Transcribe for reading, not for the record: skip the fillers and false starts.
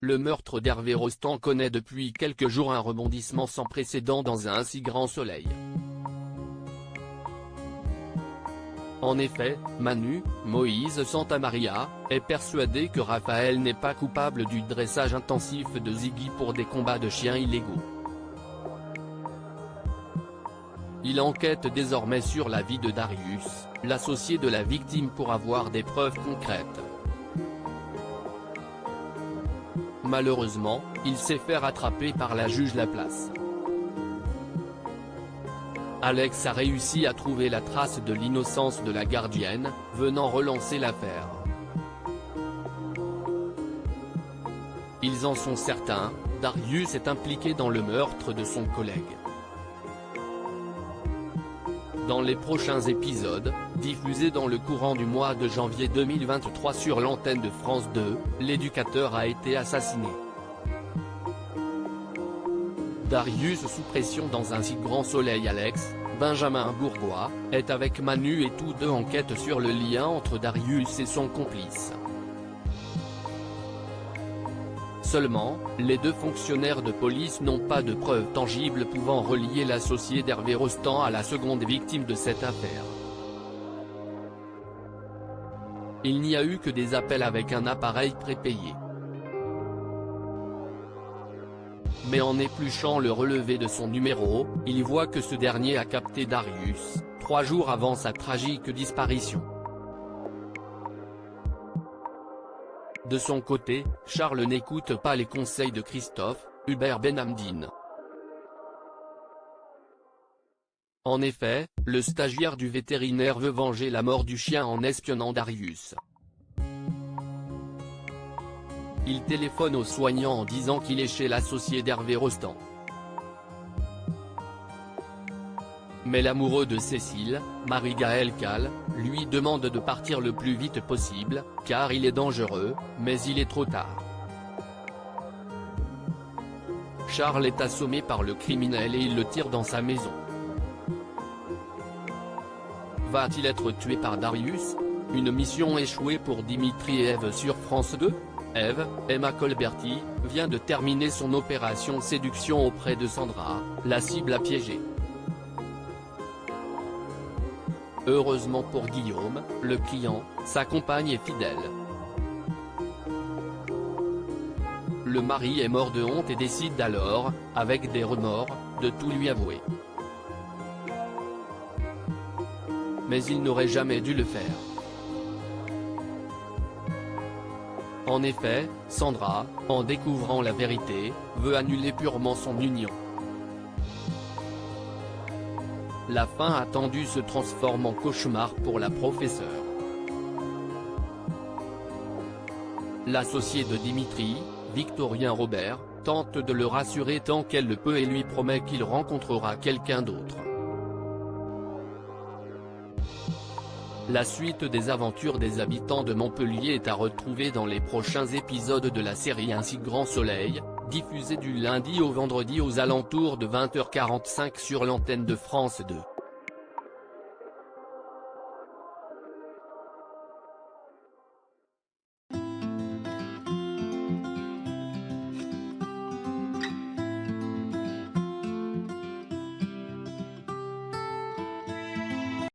Le meurtre d'Hervé Rostand connaît depuis quelques jours un rebondissement sans précédent dans un si grand soleil. En effet, Manu, Moïse Santamaria, est persuadé que Raphaël n'est pas coupable du dressage intensif de Ziggy pour des combats de chiens illégaux. Il enquête désormais sur la vie de Darius, l'associé de la victime, pour avoir des preuves concrètes. Malheureusement, il s'est fait rattraper par la juge Laplace. Alex a réussi à trouver la trace de l'innocence de la gardienne, venant relancer l'affaire. Ils en sont certains, Darius est impliqué dans le meurtre de son collègue. Dans les prochains épisodes, diffusés dans le courant du mois de janvier 2023 sur l'antenne de France 2, l'éducateur a été assassiné. Darius sous pression dans un si grand soleil. Alex, Benjamin Bourgois, est avec Manu et tous deux enquêtent sur le lien entre Darius et son complice. Seulement, les deux fonctionnaires de police n'ont pas de preuves tangibles pouvant relier l'associé d'Hervé Rostand à la seconde victime de cette affaire. Il n'y a eu que des appels avec un appareil prépayé. Mais en épluchant le relevé de son numéro, il voit que ce dernier a capté Darius, 3 jours avant sa tragique disparition. De son côté, Charles n'écoute pas les conseils de Christophe, Hubert Benhamdine. En effet, le stagiaire du vétérinaire veut venger la mort du chien en espionnant Darius. Il téléphone au soignant en disant qu'il est chez l'associé d'Hervé Rostand. Mais l'amoureux de Cécile, Marie-Gaëlle Cal, lui demande de partir le plus vite possible, car il est dangereux, mais il est trop tard. Charles est assommé par le criminel et il le tire dans sa maison. Va-t-il être tué par Darius? Une mission échouée pour Dimitri et Eve sur France 2. Eve, Emma Colberti, vient de terminer son opération séduction auprès de Sandra, la cible à piéger. Heureusement pour Guillaume, le client, sa compagne est fidèle. Le mari est mort de honte et décide alors, avec des remords, de tout lui avouer. Mais il n'aurait jamais dû le faire. En effet, Sandra, en découvrant la vérité, veut annuler purement son union. La fin attendue se transforme en cauchemar pour la professeure. L'associé de Dimitri, Victorien Robert, tente de le rassurer tant qu'elle le peut et lui promet qu'il rencontrera quelqu'un d'autre. La suite des aventures des habitants de Montpellier est à retrouver dans les prochains épisodes de la série Un si grand soleil, diffusée du lundi au vendredi aux alentours de 20h45 sur l'antenne de France 2.